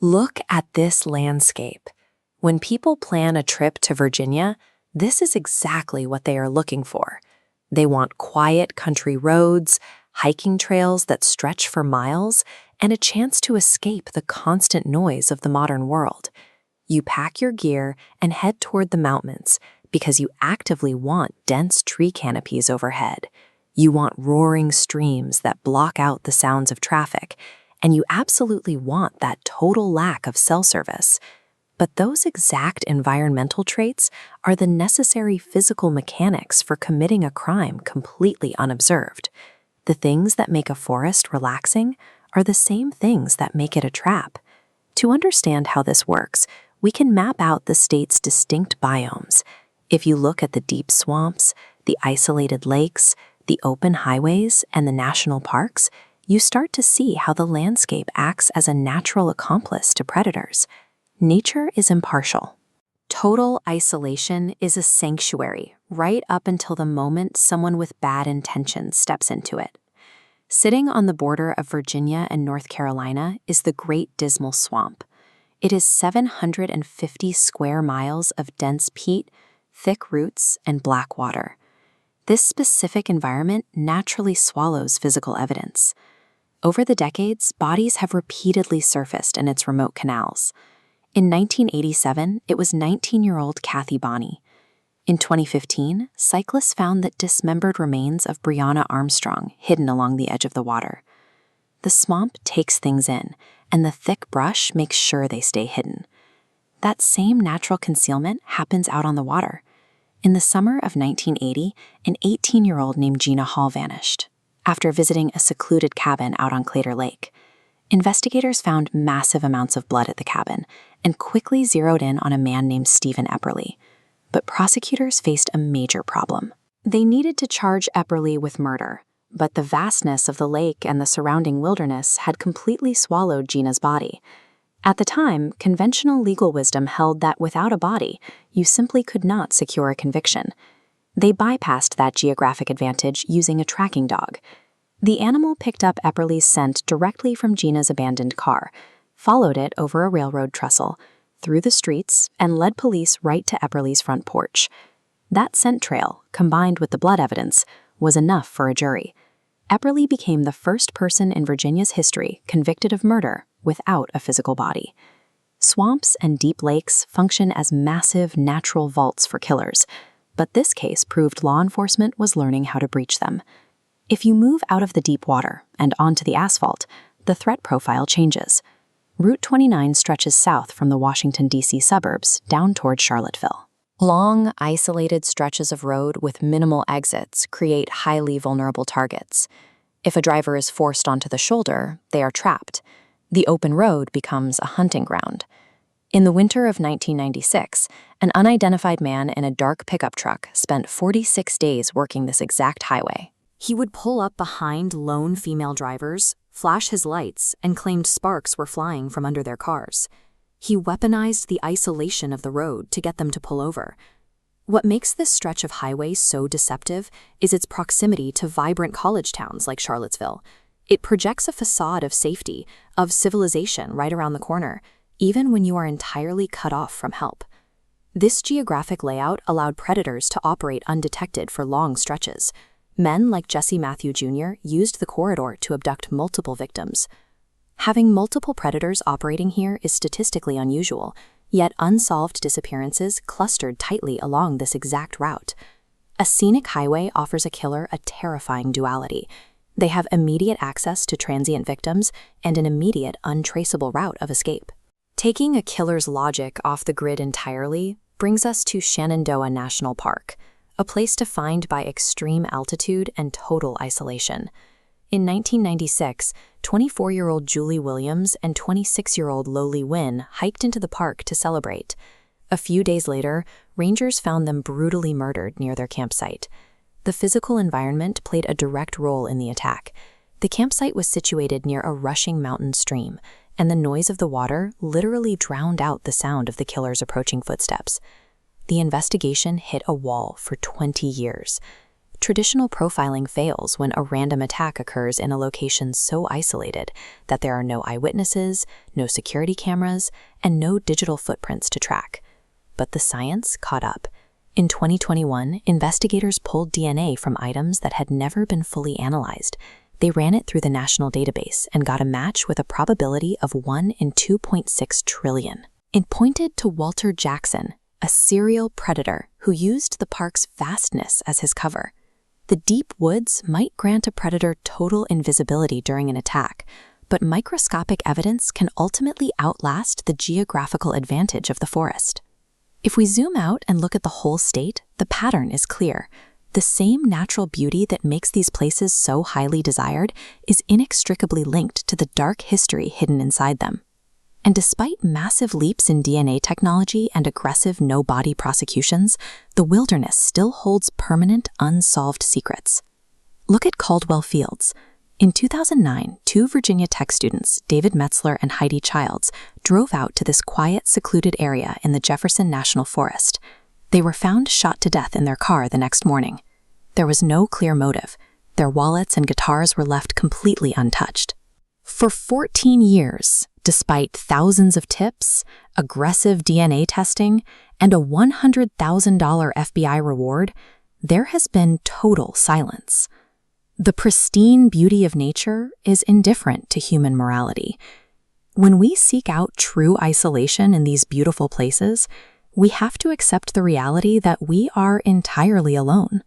Look at this landscape. When people plan a trip to Virginia, this is exactly what they are looking for. They want quiet country roads, hiking trails that stretch for miles, and a chance to escape the constant noise of the modern world. You pack your gear and head toward the mountains because you actively want dense tree canopies overhead. You want roaring streams that block out the sounds of traffic, and you absolutely want that total lack of cell service. But those exact environmental traits are the necessary physical mechanics for committing a crime completely unobserved. The things that make a forest relaxing are the same things that make it a trap. To understand how this works, we can map out the state's distinct biomes. If you look at the deep swamps, the isolated lakes, the open highways, and the national parks, you start to see how the landscape acts as a natural accomplice to predators. Nature is impartial. Total isolation is a sanctuary right up until the moment someone with bad intentions steps into it. Sitting on the border of Virginia and North Carolina is the Great Dismal Swamp. It is 750 square miles of dense peat, thick roots, and black water. This specific environment naturally swallows physical evidence. Over the decades, bodies have repeatedly surfaced in its remote canals. In 1987, it was 19-year-old Kathy Bonney. In 2015, cyclists found the dismembered remains of Brianna Armstrong hidden along the edge of the water. The swamp takes things in, and the thick brush makes sure they stay hidden. That same natural concealment happens out on the water. In the summer of 1980, an 18-year-old named Gina Hall vanished. After visiting a secluded cabin out on Claytor Lake, investigators found massive amounts of blood at the cabin and quickly zeroed in on a man named Stephen Epperly. But prosecutors faced a major problem. They needed to charge Epperly with murder, but the vastness of the lake and the surrounding wilderness had completely swallowed Gina's body. At the time, conventional legal wisdom held that without a body, you simply could not secure a conviction. They bypassed that geographic advantage using a tracking dog. The animal picked up Epperly's scent directly from Gina's abandoned car, followed it over a railroad trestle, through the streets, and led police right to Epperly's front porch. That scent trail, combined with the blood evidence, was enough for a jury. Epperly became the first person in Virginia's history convicted of murder without a physical body. Swamps and deep lakes function as massive natural vaults for killers, but this case proved law enforcement was learning how to breach them. If you move out of the deep water and onto the asphalt, the threat profile changes. Route 29 stretches south from the Washington, D.C. suburbs down toward Charlottesville. Long, isolated stretches of road with minimal exits create highly vulnerable targets. If a driver is forced onto the shoulder, they are trapped. The open road becomes a hunting ground. In the winter of 1996, an unidentified man in a dark pickup truck spent 46 days working this exact highway. He would pull up behind lone female drivers, flash his lights, and claimed sparks were flying from under their cars. He weaponized the isolation of the road to get them to pull over. What makes this stretch of highway so deceptive is its proximity to vibrant college towns like Charlottesville. It projects a facade of safety, of civilization right around the corner, even when you are entirely cut off from help. This geographic layout allowed predators to operate undetected for long stretches. Men like Jesse Matthew Jr. used the corridor to abduct multiple victims. Having multiple predators operating here is statistically unusual, yet unsolved disappearances clustered tightly along this exact route. A scenic highway offers a killer a terrifying duality. They have immediate access to transient victims and an immediate, untraceable route of escape. Taking a killer's logic off the grid entirely brings us to Shenandoah National Park, a place defined by extreme altitude and total isolation. In 1996, 24-year-old Julie Williams and 26-year-old Loli Wynn hiked into the park to celebrate. A few days later, rangers found them brutally murdered near their campsite. The physical environment played a direct role in the attack. The campsite was situated near a rushing mountain stream, and the noise of the water literally drowned out the sound of the killer's approaching footsteps. The investigation hit a wall for 20 years. Traditional profiling fails when a random attack occurs in a location so isolated that there are no eyewitnesses, no security cameras, and no digital footprints to track. But the science caught up. In 2021, investigators pulled DNA from items that had never been fully analyzed. They ran it through the national database and got a match with a probability of 1 in 2.6 trillion. It pointed to Walter Jackson, a serial predator who used the park's vastness as his cover. The deep woods might grant a predator total invisibility during an attack, but microscopic evidence can ultimately outlast the geographical advantage of the forest. If we zoom out and look at the whole state, the pattern is clear. The same natural beauty that makes these places so highly desired is inextricably linked to the dark history hidden inside them. And despite massive leaps in DNA technology and aggressive no-body prosecutions, the wilderness still holds permanent, unsolved secrets. Look at Caldwell Fields. In 2009, 2 Virginia Tech students, David Metzler and Heidi Childs, drove out to this quiet, secluded area in the Jefferson National Forest. They were found shot to death in their car the next morning. There was no clear motive. Their wallets and guitars were left completely untouched. For 14 years, despite thousands of tips, aggressive DNA testing, and a $100,000 FBI reward, there has been total silence. The pristine beauty of nature is indifferent to human morality. When we seek out true isolation in these beautiful places, we have to accept the reality that we are entirely alone.